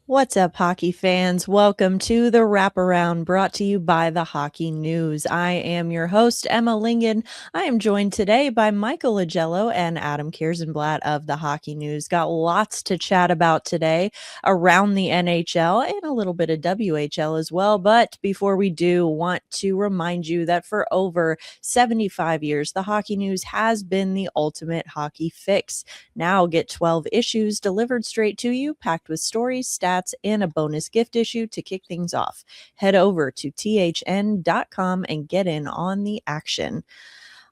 What's up, hockey fans? Welcome to the Wraparound brought to you by the Hockey News. I am your host, Emma Lingan. I am joined today by Michael Augello and Adam Kierszenblat of the Hockey News. Got lots to chat about today around the NHL and a little bit of WHL as well. But before we do, want to remind you that for over 75 years, the Hockey News has been the ultimate hockey fix. Now get 12 issues delivered straight to you, packed with stories, stats, and a bonus gift issue to kick things off. Head over to thn.com and get in on the action.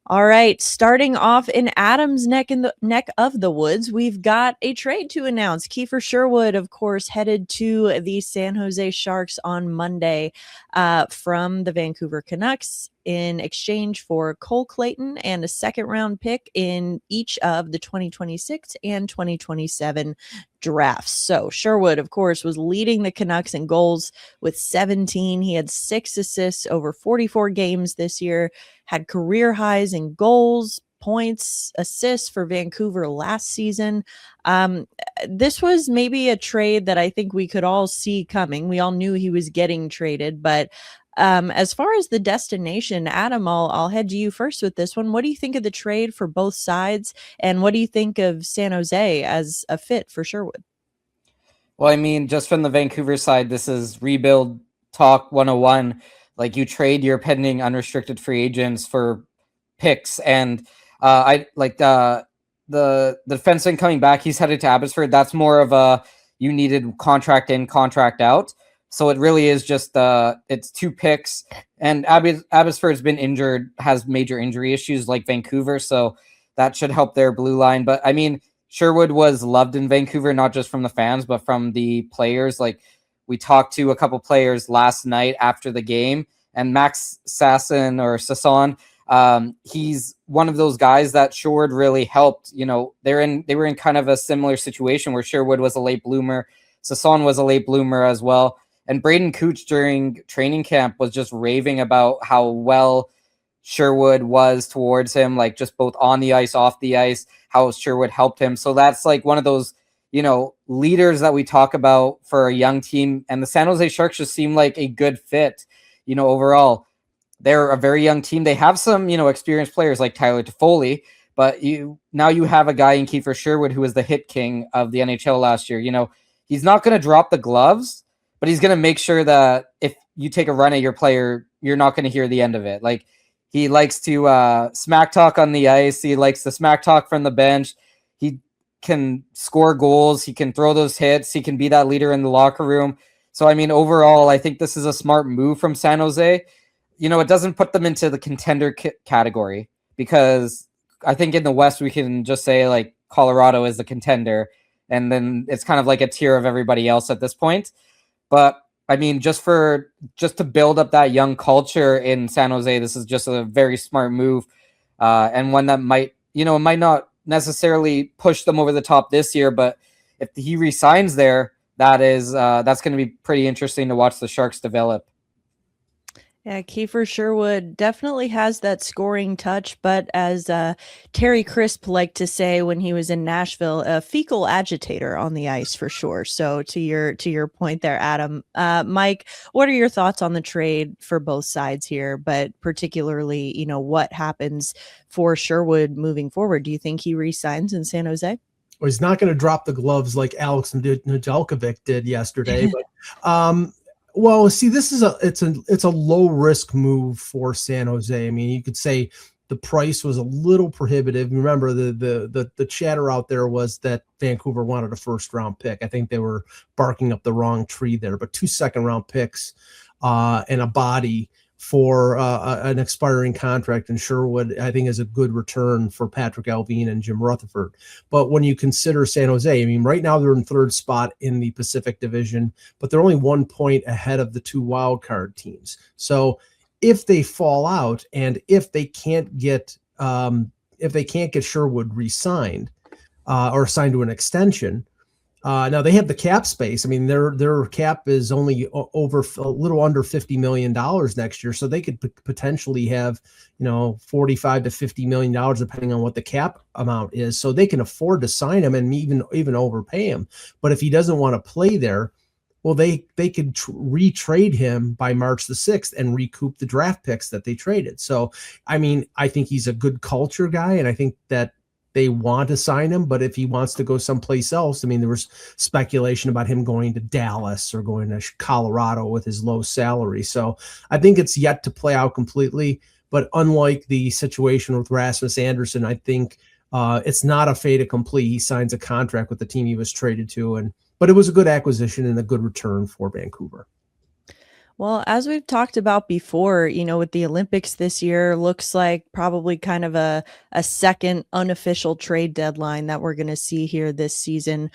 All right, starting off in Adam's neck of the woods, we've got a trade to announce. Kiefer Sherwood, of course, headed to the San Jose Sharks on Monday from the Vancouver Canucks in exchange for Cole Clayton and a second-round pick in each of the 2026 and 2027 drafts. So Sherwood, of course, was leading the Canucks in goals with 17. He had 6 assists over 44 games this year, had career highs in goals, points, assists for Vancouver last season. This was maybe a trade that I think we could all see coming. We all knew he was getting traded, but as far as the destination, Adam, I'll head to you first with this one. What do you think of the trade for both sides, and what do you think of San Jose as a fit for Sherwood? Well, I memean, just from the Vancouver side, this is rebuild talk 101. Like, you trade your pending unrestricted free agents for picks, and I like the defenseman coming back. He's headed to Abbotsford. That's more of a you needed contract in, contract out. So it really is just it's 2 picks, and Abbotsford's been injured, has major injury issues like Vancouver, so that should help their blue line. But I mean, Sherwood was loved in Vancouver, not just from the fans, but from the players. Like, we talked to a couple players last night after the game, and Max Sasson, he's one of those guys that Sherwood really helped. You know, they were in kind of a similar situation where Sherwood was a late bloomer, Sasson was a late bloomer as well. And Braden Cooch during training camp was just raving about how well Sherwood was towards him, like just both on the ice, off the ice, how Sherwood helped him. So that's like one of those, leaders that we talk about for a young team. And the San Jose Sharks just seem like a good fit, overall. They're a very young team. They have some, experienced players like Tyler Toffoli, but you have a guy in Kiefer Sherwood who was the hit king of the NHL last year. He's not going to drop the gloves, but he's going to make sure that if you take a run at your player, you're not going to hear the end of it. Like, he likes to smack talk on the ice. He likes to smack talk from the bench. He can score goals. He can throw those hits. He can be that leader in the locker room. So, I mean, overall, I think this is a smart move from San Jose. It doesn't put them into the contender category, because I think in the West, we can just say, like, Colorado is the contender, and then it's kind of like a tier of everybody else at this point. But I mean, just to build up that young culture in San Jose, this is just a very smart move, and one that might not necessarily push them over the top this year, but if he resigns there, that's going to be pretty interesting to watch the Sharks develop. Yeah, Kiefer Sherwood definitely has that scoring touch, but as Terry Crisp liked to say when he was in Nashville, a fecal agitator on the ice for sure. So to your point there, Adam, Mike, what are your thoughts on the trade for both sides here, but particularly, what happens for Sherwood moving forward? Do you think he re-signs in San Jose? Well, he's not going to drop the gloves like Alex Nedeljkovic did yesterday, but well, see, this is it's a low risk move for San Jose. I mean, you could say the price was a little prohibitive. Remember, the chatter out there was that Vancouver wanted a first round pick. I think they were barking up the wrong tree there, but 2 second round picks and a body for an expiring contract in Sherwood, I think, is a good return for Patrick Allvin and Jim Rutherford. But when you consider San Jose, I mean, right now they're in 3rd spot in the Pacific Division, but they're only 1 point ahead of the 2 wildcard teams. So if they fall out, and if they can't get Sherwood re-signed or signed to an extension, now they have the cap space. I mean, their cap is only over a little under $50 million next year. So they could potentially have, $45 to $50 million, depending on what the cap amount is. So they can afford to sign him and even overpay him. But if he doesn't want to play there, Well, they could retrade him by March the 6th and recoup the draft picks that they traded. So, I mean, I think he's a good culture guy, and I think that they want to sign him. But if he wants to go someplace else, I mean, there was speculation about him going to Dallas or going to Colorado with his low salary. So I think it's yet to play out completely. But unlike the situation with Rasmus Anderson, I think it's not a fait accompli. He signs a contract with the team he was traded to, but it was a good acquisition and a good return for Vancouver. Well, as we've talked about before, with the Olympics this year, looks like probably kind of a second unofficial trade deadline that we're going to see here this season.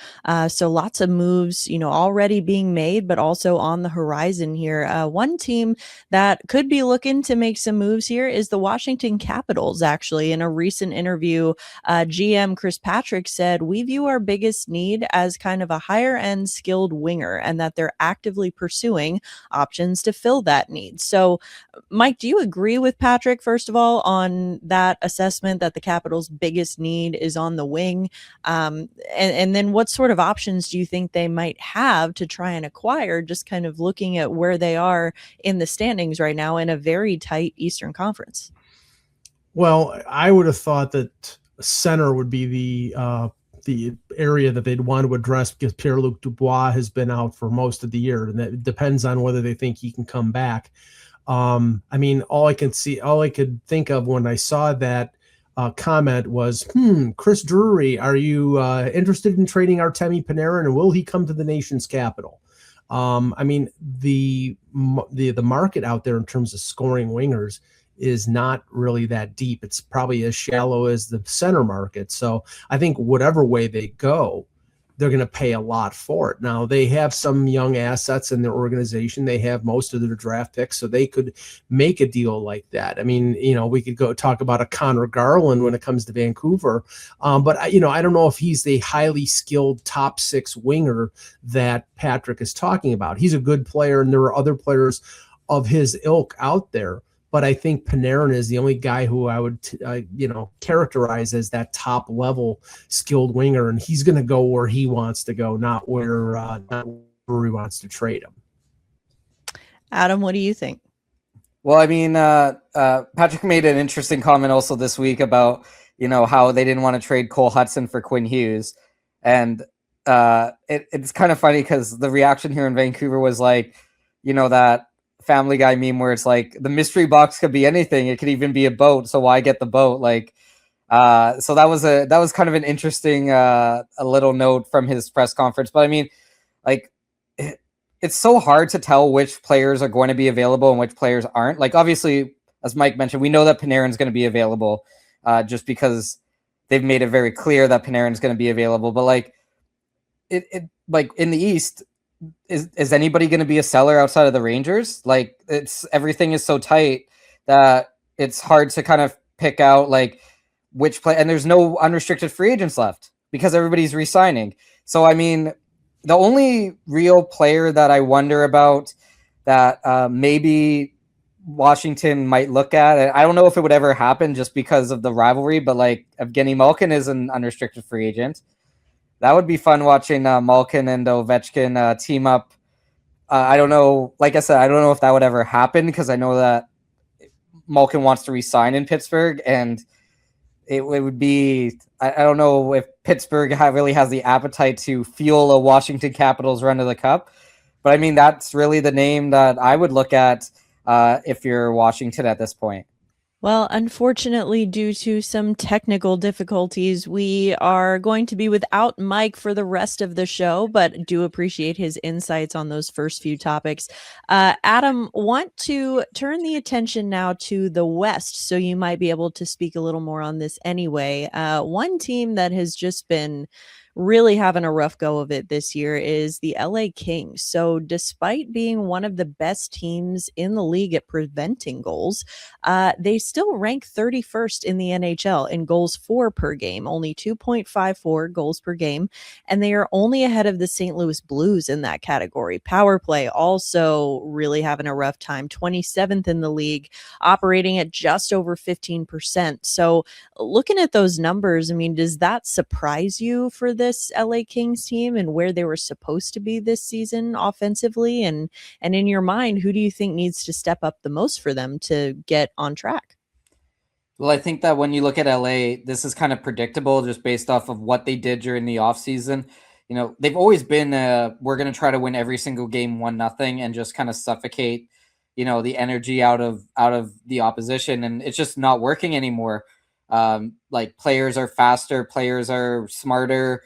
So lots of moves, already being made, but also on the horizon here. One team that could be looking to make some moves here is the Washington Capitals. Actually, in a recent interview, GM Chris Patrick said, "We view our biggest need as kind of a higher end skilled winger, and that they're actively pursuing options to fill that need." So, Mike, do you agree with Patrick, first of all, on that assessment that the Capitals' biggest need is on the wing? And then what sort of options do you think they might have to try and acquire, just kind of looking at where they are in the standings right now in a very tight Eastern Conference? Well, I would have thought that center would be the area that they'd want to address, because Pierre-Luc Dubois has been out for most of the year, and that depends on whether they think he can come back. I mean, all I could think of when I saw that comment was, Chris Drury, are you interested in trading Artemi Panarin, and will he come to the nation's capital? I mean, the market out there in terms of scoring wingers is not really that deep. It's probably as shallow as the center market. So I think whatever way they go, they're going to pay a lot for it. Now, they have some young assets in their organization. They have most of their draft picks, so they could make a deal like that. I mean, we could go talk about a Connor Garland when it comes to Vancouver. But I don't know if he's the highly skilled top six winger that Patrick is talking about. He's a good player, and there are other players of his ilk out there. But I think Panarin is the only guy who I would, characterize as that top level skilled winger, and he's going to go where he wants to go, not where he wants to trade him. Adam, what do you think? Well, I mean, Patrick made an interesting comment also this week about how they didn't want to trade Cole Hudson for Quinn Hughes, and it's kind of funny because the reaction here in Vancouver was like, that Family Guy meme where it's like the mystery box could be anything. It could even be a boat. So why get the boat? Like, so that was kind of an interesting a little note from his press conference. But I mean, like, it's so hard to tell which players are going to be available and which players aren't. Like, obviously, as Mike mentioned, we know that Panarin's going to be available just because they've made it very clear that Panarin's going to be available. But like, like in the East, is anybody going to be a seller outside of the Rangers? Like, everything is so tight that it's hard to kind of pick out like which play, and there's no unrestricted free agents left because everybody's re-signing. So I mean, the only real player that I wonder about that maybe Washington might look at, and I don't know if it would ever happen just because of the rivalry, but like Evgeny Malkin is an unrestricted free agent. That would be fun watching Malkin and Ovechkin team up. I don't know. Like I said, I don't know if that would ever happen because I know that Malkin wants to re-sign in Pittsburgh, and it would be. I don't know if Pittsburgh really has the appetite to fuel a Washington Capitals run to the Cup. But I mean, that's really the name that I would look at if you're Washington at this point. Well, unfortunately, due to some technical difficulties, we are going to be without Mike for the rest of the show, but do appreciate his insights on those first few topics. Adam, want to turn the attention now to the West, so you might be able to speak a little more on this anyway. One team that has just been really having a rough go of it this year is the LA Kings. So despite being one of the best teams in the league at preventing goals, they still rank 31st in the NHL in goals for per game, only 2.54 goals per game. And they are only ahead of the St. Louis Blues in that category. Power play also really having a rough time, 27th in the league, operating at just over 15%. So looking at those numbers, I mean, does that surprise you for this LA Kings team and where they were supposed to be this season offensively? And in your mind, who do you think needs to step up the most for them to get on track? Well, I think that when you look at LA, this is kind of predictable just based off of what they did during the offseason. They've always been we're going to try to win every single game 1-0 and just kind of suffocate, the energy out of the opposition, and it's just not working anymore. Like players are faster, players are smarter,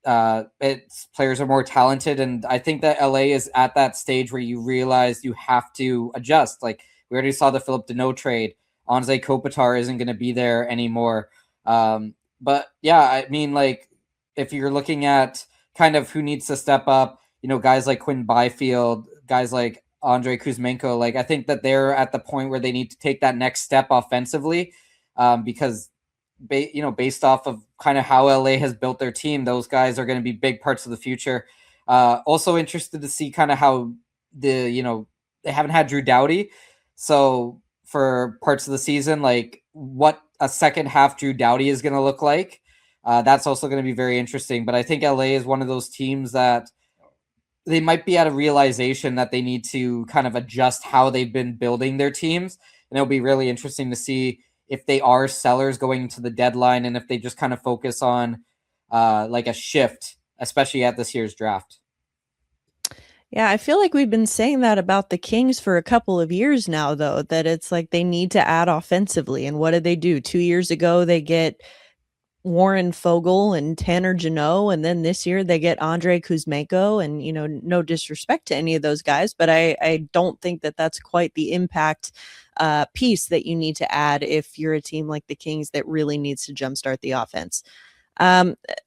players are more talented, and I think that LA is at that stage where you realize you have to adjust. Like we already saw the Philip Deneau trade. Anze Kopitar isn't going to be there anymore. But yeah, I mean, like if you're looking at kind of who needs to step up, guys like Quinn Byfield, guys like Andrei Kuzmenko, like I think that they're at the point where they need to take that next step offensively, because based off of kind of how LA has built their team, those guys are going to be big parts of the future. Also interested to see kind of how they haven't had Drew Doughty. So for parts of the season, like what a second half Drew Doughty is going to look like. That's also going to be very interesting. But I think LA is one of those teams that they might be at a realization that they need to kind of adjust how they've been building their teams. And it'll be really interesting to see if they are sellers going into the deadline and if they just kind of focus on like a shift, especially at this year's draft. Yeah, I feel like we've been saying that about the Kings for a couple of years now, though, that it's like they need to add offensively. And what did they do? 2 years ago, they get Warren Fogle and Tanner Jeannot, and then this year they get Andrei Kuzmenko. And, no disrespect to any of those guys, but I don't think that that's quite the impact piece that you need to add if you're a team like the Kings that really needs to jumpstart the offense.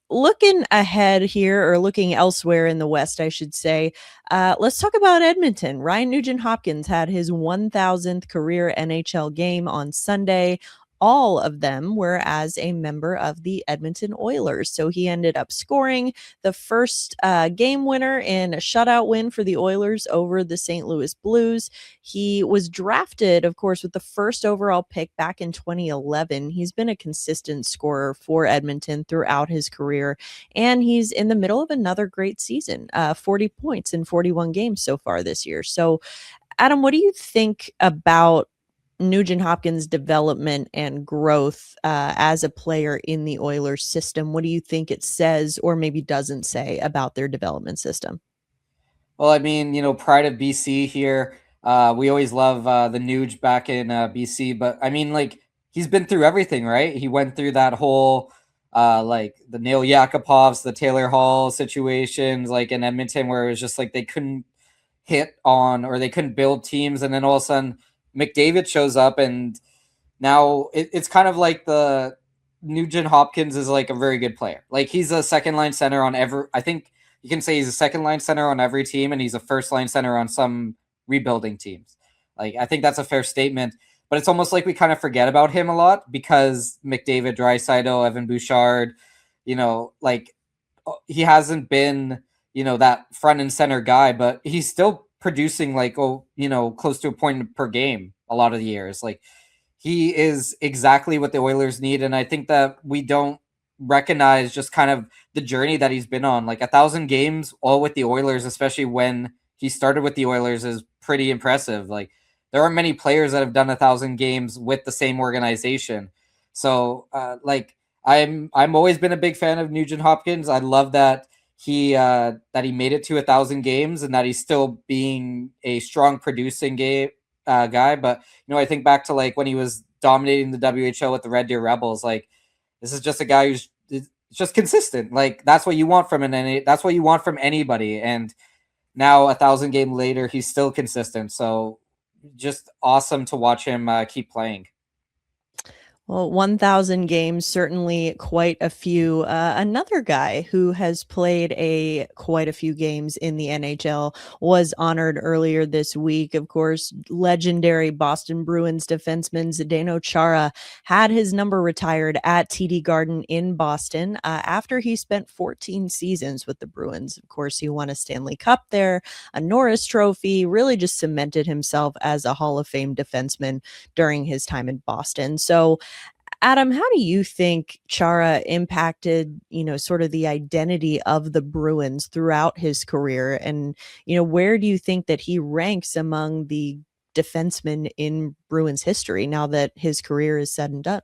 Looking ahead here, or looking elsewhere in the West, I should say, let's talk about Edmonton. Ryan Nugent-Hopkins had his 1,000th career NHL game on Sunday. All of them were as a member of the Edmonton Oilers. So he ended up scoring the first game winner in a shutout win for the Oilers over the St. Louis Blues. He was drafted, of course, with the first overall pick back in 2011. He's been a consistent scorer for Edmonton throughout his career, and he's in the middle of another great season, 40 points in 41 games so far this year. So, Adam, what do you think about Nugent-Hopkins' development and growth as a player in the Oilers system? What do you think it says or maybe doesn't say about their development system? Well, I mean, pride of BC here. We always love the Nuge back in BC, but I mean, like he's been through everything, right? He went through that whole like the Neil Yakupovs, the Taylor Hall situations, like in Edmonton, where it was just like they couldn't hit on or they couldn't build teams, and then all of a sudden McDavid shows up, and now it's kind of like the Nugent Hopkins is like a very good player. Like he's a second line center on I think you can say he's a second line center on every team, and he's a first line center on some rebuilding teams. Like I think that's a fair statement, but it's almost like we kind of forget about him a lot because McDavid, Draisaitl, Evan Bouchard, like he hasn't been, that front and center guy, but he's still producing like close to a point per game a lot of the years. Like he is exactly what the Oilers need, and I think that we don't recognize just kind of the journey that he's been on. Like 1,000 games all with the Oilers, especially when he started with the Oilers, is pretty impressive. Like there aren't many players that have done 1,000 games with the same organization. So like I'm always been a big fan of Nugent Hopkins. I love that he made it to 1,000 games and that he's still being a strong producing guy. But I think back to like when he was dominating the WHL with the Red Deer Rebels. Like this is just a guy who's just consistent. Like that's what you want from that's what you want from anybody. And now 1,000 game later, he's still consistent. So just awesome to watch him keep playing. Well, 1,000 games, certainly quite a few. Another guy who has played quite a few games in the NHL was honored earlier this week. Of course, legendary Boston Bruins defenseman Zdeno Chara had his number retired at TD Garden in Boston after he spent 14 seasons with the Bruins. Of course, he won a Stanley Cup there, a Norris Trophy, really just cemented himself as a Hall of Fame defenseman during his time in Boston. So Adam, how do you think Chara impacted, sort of the identity of the Bruins throughout his career? And, where do you think that he ranks among the defensemen in Bruins history now that his career is said and done?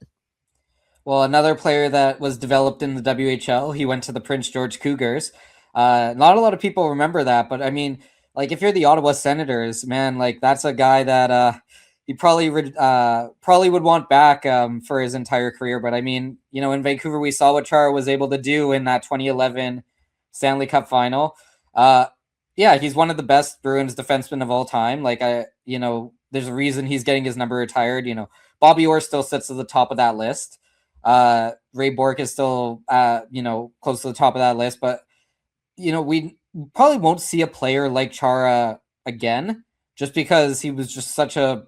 Well, another player that was developed in the WHL, he went to the Prince George Cougars. Not a lot of people remember that, but I mean, like if you're the Ottawa Senators, man, like that's a guy that he probably would want back for his entire career. But I mean, in Vancouver, we saw what Chara was able to do in that 2011 Stanley Cup final. Yeah, he's one of the best Bruins defensemen of all time. Like there's a reason he's getting his number retired. Bobby Orr still sits at the top of that list. Ray Bourque is still, close to the top of that list, but we probably won't see a player like Chara again, just because he was just such a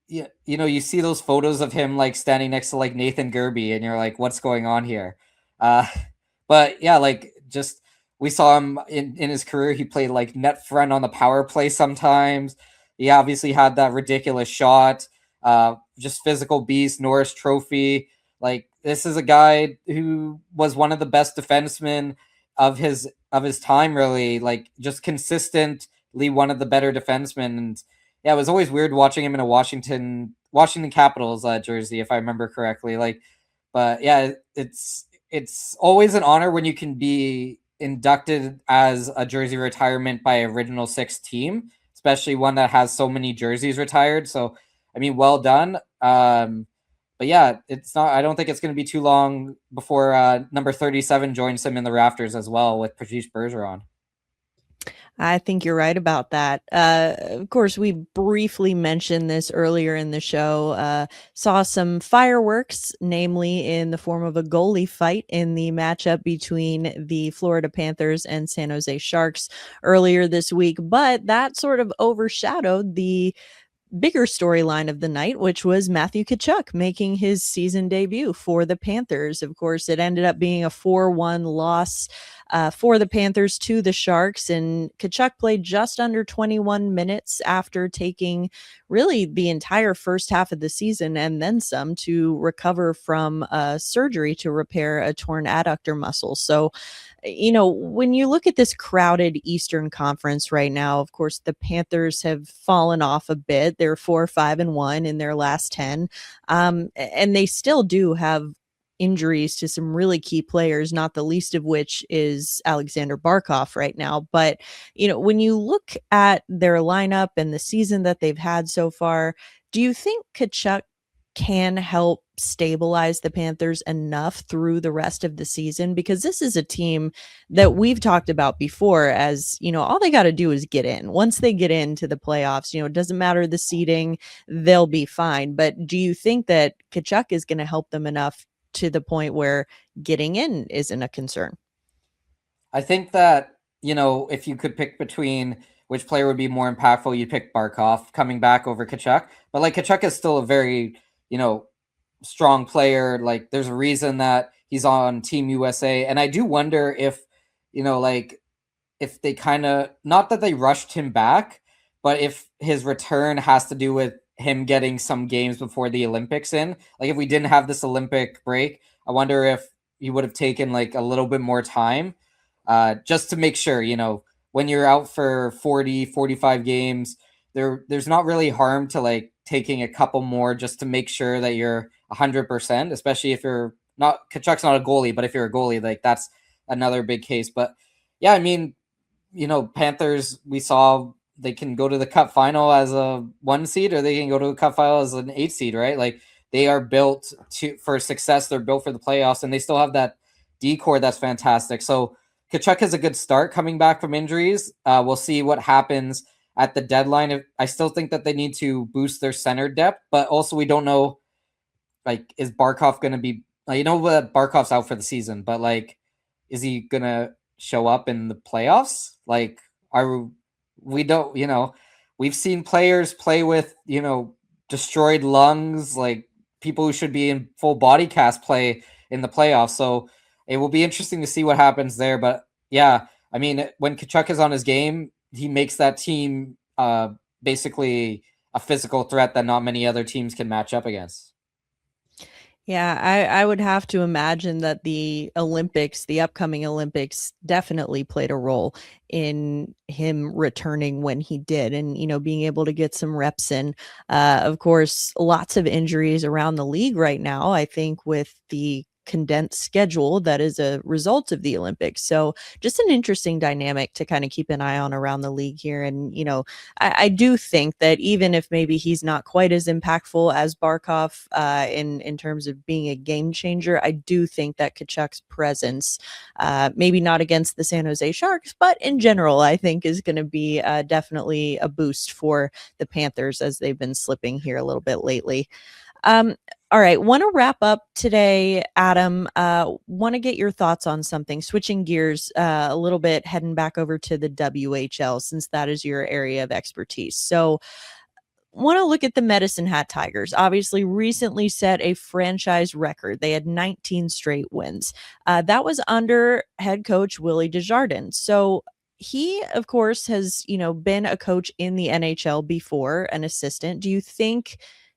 you see those photos of him like standing next to like Nathan Gerbe, and you're like, what's going on here? But yeah, just we saw him in his career. He played like net front on the power play sometimes. He obviously had that ridiculous shot. Just physical beast, Norris Trophy. Like this is a guy who was one of the best defensemen of his time, really. Like just consistently one of the better defensemen. And yeah, it was always weird watching him in a Washington Capitals jersey, if I remember correctly. But yeah, it's always an honor when you can be inducted as a jersey retirement by Original Six team, especially one that has so many jerseys retired. So I mean, well done. But yeah, it's not. I don't think it's going to be too long before number 37 joins him in the rafters as well with Patrice Bergeron. I think you're right about that. Of course, we briefly mentioned this earlier in the show. Saw some fireworks, namely in the form of a goalie fight in the matchup between the Florida Panthers and San Jose Sharks earlier this week. But that sort of overshadowed the bigger storyline of the night, which was Matthew Tkachuk making his season debut for the Panthers. Of course, it ended up being a 4-1 loss for the Panthers to the Sharks, and Tkachuk played just under 21 minutes after taking really the entire first half of the season and then some to recover from surgery to repair a torn adductor muscle. So when you look at this crowded Eastern Conference right now, of course, the Panthers have fallen off a bit. They're 4-5-1 in their last 10. And they still do have injuries to some really key players, not the least of which is Alexander Barkov right now. But, when you look at their lineup and the season that they've had so far, do you think Tkachuk can help stabilize the Panthers enough through the rest of the season? Because this is a team that we've talked about before as, all they got to do is get in. Once they get into the playoffs, it doesn't matter the seeding, they'll be fine. But do you think that Tkachuk is going to help them enough to the point where getting in isn't a concern? I think that, if you could pick between which player would be more impactful, you'd pick Barkov coming back over Tkachuk. But Tkachuk is still a very, strong player. Like there's a reason that he's on Team USA. And I do wonder if, if they kind of, not that they rushed him back, but if his return has to do with him getting some games before the Olympics in. Like if we didn't have this Olympic break, I wonder if he would have taken like a little bit more time just to make sure, when you're out for 40, 45 games, there's not really harm to taking a couple more just to make sure that you're 100%, especially if you're not, Kachuk's not a goalie, but if you're a goalie, that's another big case. But yeah, I mean, Panthers, we saw they can go to the cup final as a 1 seed, or they can go to the cup final as an 8 seed, right? Like they are built for success. They're built for the playoffs, and they still have that D-core that's fantastic. So Tkachuk has a good start coming back from injuries. We'll see what happens at the deadline. I still think that they need to boost their center depth, but also we don't know, is Barkov going to be, Barkov's out for the season, but is he going to show up in the playoffs? We don't, we've seen players play with, destroyed lungs, people who should be in full body cast play in the playoffs. So it will be interesting to see what happens there. But yeah, I mean, when Tkachuk is on his game, he makes that team basically a physical threat that not many other teams can match up against. Yeah, I would have to imagine that the Olympics, the upcoming Olympics, definitely played a role in him returning when he did, and being able to get some reps in. Of course, lots of injuries around the league right now. I think with the condensed schedule that is a result of the Olympics. So just an interesting dynamic to kind of keep an eye on around the league here. And I do think that even if maybe he's not quite as impactful as Barkov in terms of being a game changer, I do think that Kachuk's presence, maybe not against the San Jose Sharks, but in general, I think is going to be definitely a boost for the Panthers as they've been slipping here a little bit lately. Um, all right, want to wrap up today, Adam. Want to get your thoughts on something, switching gears a little bit, heading back over to the WHL, since that is your area of expertise. So, want to look at the Medicine Hat Tigers. Obviously, recently set a franchise record. They had 19 straight wins. That was under head coach Willie Desjardins. So, he, of course, has been a coach in the NHL before, an assistant. Do you think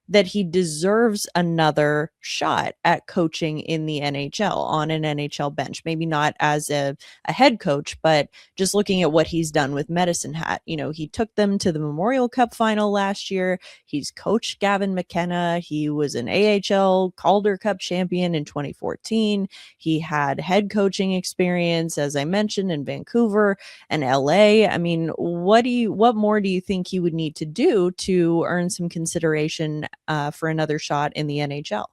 that he deserves another shot at coaching in the NHL on an NHL bench? Maybe not as a head coach, but just looking at what he's done with Medicine Hat. He took them to the Memorial Cup final last year. He's coached Gavin McKenna. He was an AHL Calder Cup champion in 2014. He had head coaching experience, as I mentioned, in Vancouver and LA. I mean, what more do you think he would need to do to earn some consideration for another shot in the NHL?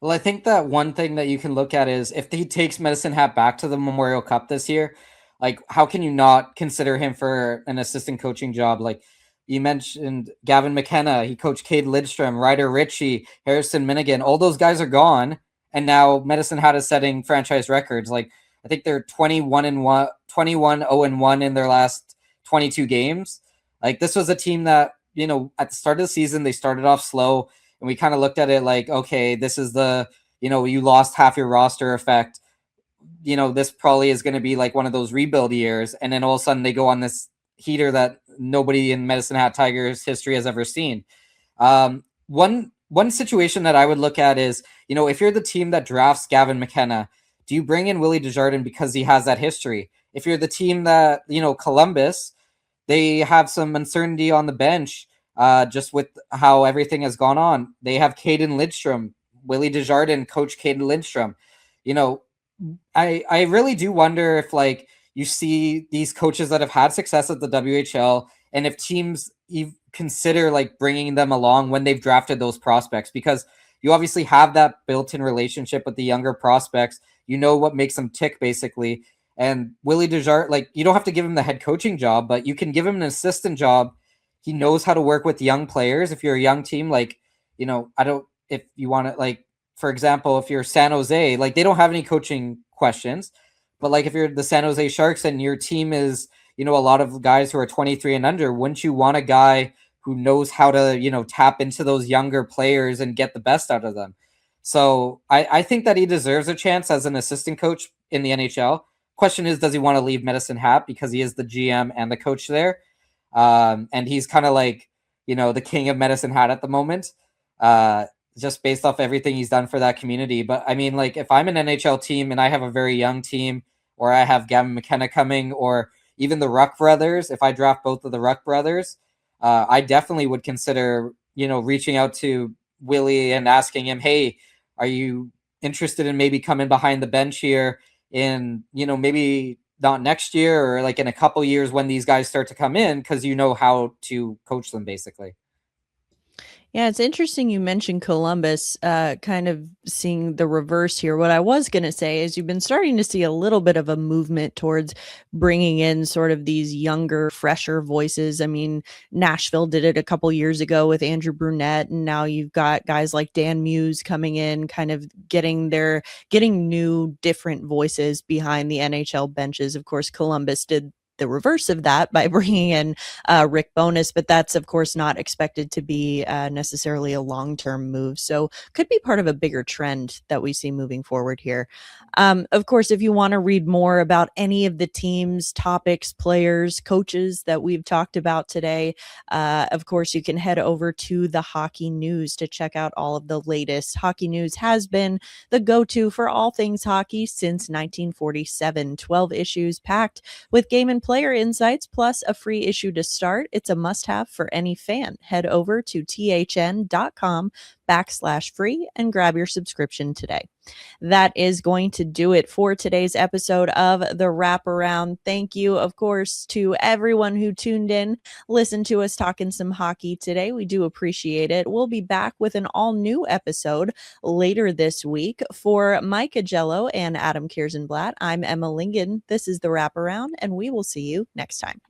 Well, I think that one thing that you can look at is if he takes Medicine Hat back to the Memorial Cup this year, like how can you not consider him for an assistant coaching job? Like you mentioned Gavin McKenna, he coached Cade Lidstrom, Ryder Ritchie, Harrison Minigan. All those guys are gone, and now Medicine Hat is setting franchise records. Like I think they're 21-0-1 in their last 22 games. Like this was a team that, at the start of the season, they started off slow. And we kind of looked at it like, okay, this is you lost half your roster effect. This probably is going to be like one of those rebuild years. And then all of a sudden they go on this heater that nobody in Medicine Hat Tigers history has ever seen. One situation that I would look at is, if you're the team that drafts Gavin McKenna, do you bring in Willie Desjardins because he has that history? If you're the team that, Columbus, they have some uncertainty on the bench. Just with how everything has gone on. They have Caden Lidstrom, Willie Desjardins, coach Caden Lidstrom. I really do wonder if you see these coaches that have had success at the WHL and if teams consider bringing them along when they've drafted those prospects, because you obviously have that built-in relationship with the younger prospects. You know what makes them tick basically. And Willie Desjardins, you don't have to give him the head coaching job, but you can give him an assistant job. He knows how to work with young players. If you're a young team, if you want to, for example, if you're San Jose, they don't have any coaching questions, but if you're the San Jose Sharks and your team is, a lot of guys who are 23 and under, wouldn't you want a guy who knows how to, tap into those younger players and get the best out of them? So I think that he deserves a chance as an assistant coach in the NHL. Question is, does he want to leave Medicine Hat because he is the GM and the coach there? And he's kind of the king of Medicine Hat at the moment, just based off everything he's done for that community. But I mean, if I'm an NHL team and I have a very young team, or I have Gavin McKenna coming, or even the Ruck brothers, if I draft both of the Ruck brothers, I definitely would consider, reaching out to Willie and asking him, hey, are you interested in maybe coming behind the bench here in, maybe not next year or in a couple years when these guys start to come in, because you know how to coach them basically. Yeah, it's interesting you mentioned Columbus, kind of seeing the reverse here. What I was going to say is you've been starting to see a little bit of a movement towards bringing in sort of these younger, fresher voices. I mean, Nashville did it a couple years ago with Andrew Brunette, and now you've got guys like Dan Muse coming in, kind of getting new, different voices behind the NHL benches. Of course, Columbus did the reverse of that by bringing in Rick Bowness, but that's of course not expected to be necessarily a long-term move. So could be part of a bigger trend that we see moving forward here. Of course, if you want to read more about any of the teams, topics, players, coaches that we've talked about today, of course, you can head over to the Hockey News to check out all of the latest. Hockey News has been the go-to for all things hockey since 1947. 12 issues packed with game and player insights, plus a free issue to start. It's a must-have for any fan. Head over to thn.com/free and grab your subscription today. That is going to do it for today's episode of the Wraparound. Thank you, of course, to everyone who tuned in, listened to us talking some hockey today. We do appreciate it. We'll be back with an all-new episode later this week. For Mike Augello and Adam Kierszenblat, I'm Emma Lingan. This is the Wraparound, and we will see you next time.